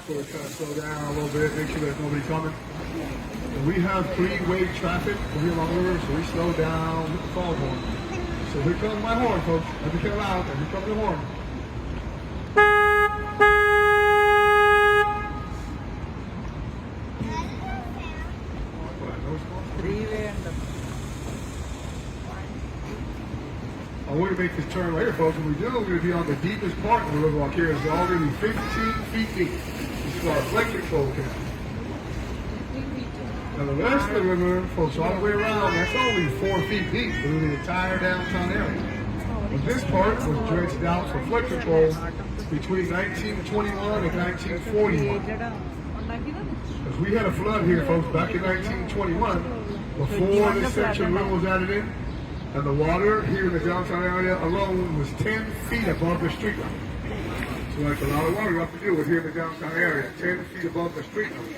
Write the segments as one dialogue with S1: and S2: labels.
S1: folks, we're trying to slow down a little bit, make sure there's nobody coming. And we have three-way traffic over here along the river, so we slow down with the foghorn. So here comes my horn, folks. Let me get loud, and here comes the horn. I want to make this turn right here, folks. When we do, we're going to be on the deepest part of the riverwalk here. It's already 15 feet deep. This is our electric boat here. Now the rest of the river, folks, all the way around, that's only 4 feet deep through the entire downtown area. But this part was dredged out for electric boat between 1921 and 1941. Because we had a flood here, folks, back in 1921, before this section of the river was added in. And the water here in the downtown area alone was 10 feet above the street level. So that's a lot of water you have to deal with here in the downtown area, 10 feet above the street level.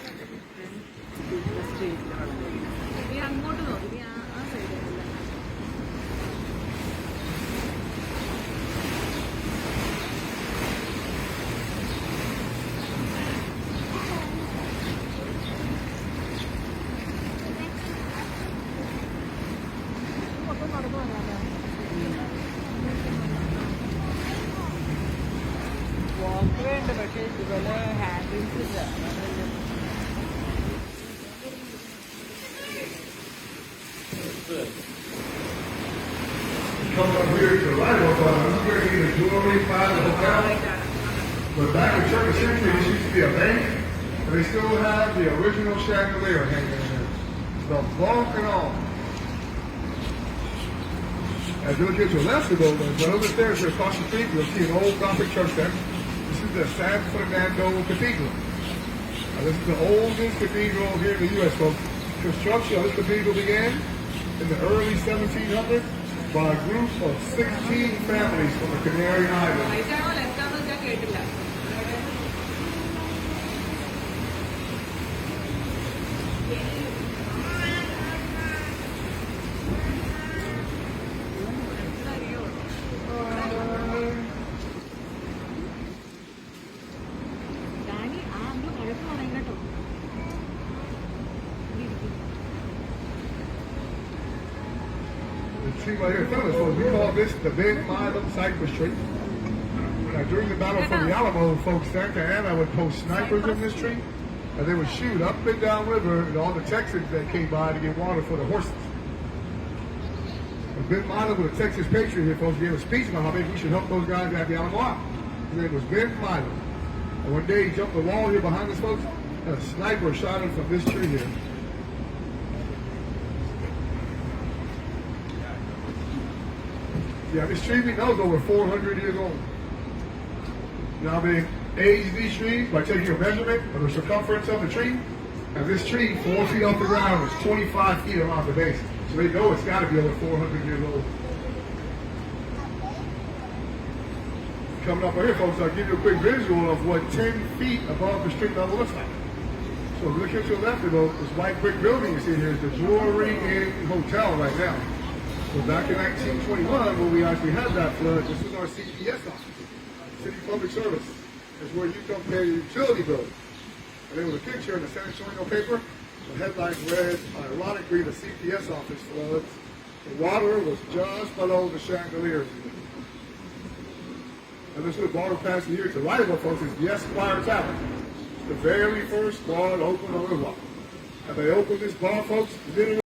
S1: Coming up here to the right of us, we're going to the jewelry side of the hotel. But back in Turkish century, this used to be a bank, and they still have the original chandelier hanging in there. The bulk and all. As you look at your left of those, right over there, across the street, you'll see an old Gothic church there. This is the San Fernando Cathedral. Now, this is the oldest cathedral here in the U.S., folks. Construction of this cathedral began in the early 1700s by a group of 16 families from the Canary Islands. See right here in front of us, folks, we call this the Ben Milam Cypress Tree. Now, during the battle for the Alamo, folks, Santa Anna would post snipers in this tree, and they would shoot up and down river and all the Texans that came by to get water for the horses. And Ben Milam was a Texas patriot here, folks, gave a speech about how maybe we should help those guys at the Alamo out. His name was Ben Milam. And one day he jumped the wall here behind us, folks, and a sniper shot him from this tree here. Yeah, this tree we know is over 400 years old. Now they age these trees by taking a measurement of the circumference of the tree. And this tree, 4 feet off the ground, is 25 feet around the base. So they know it's got to be over 400 years old. Coming up right here, folks, I'll give you a quick visual of what 10 feet above the street level looks like. So if you look at your left, this white brick building you see here is the Jewelry Inn Hotel right now. So back in 1921, when we actually had that flood, this was our CPS office, City Public Service. It's where you come pay your utility bill. And there was a picture in the San Antonio paper. The headline read, ironically, the CPS office floods. The water was just below the chandeliers. And this little bar passing here to the right of us, folks, is the Esquire Tavern. The very first bar to open on the river. And they opened this bar, folks, literally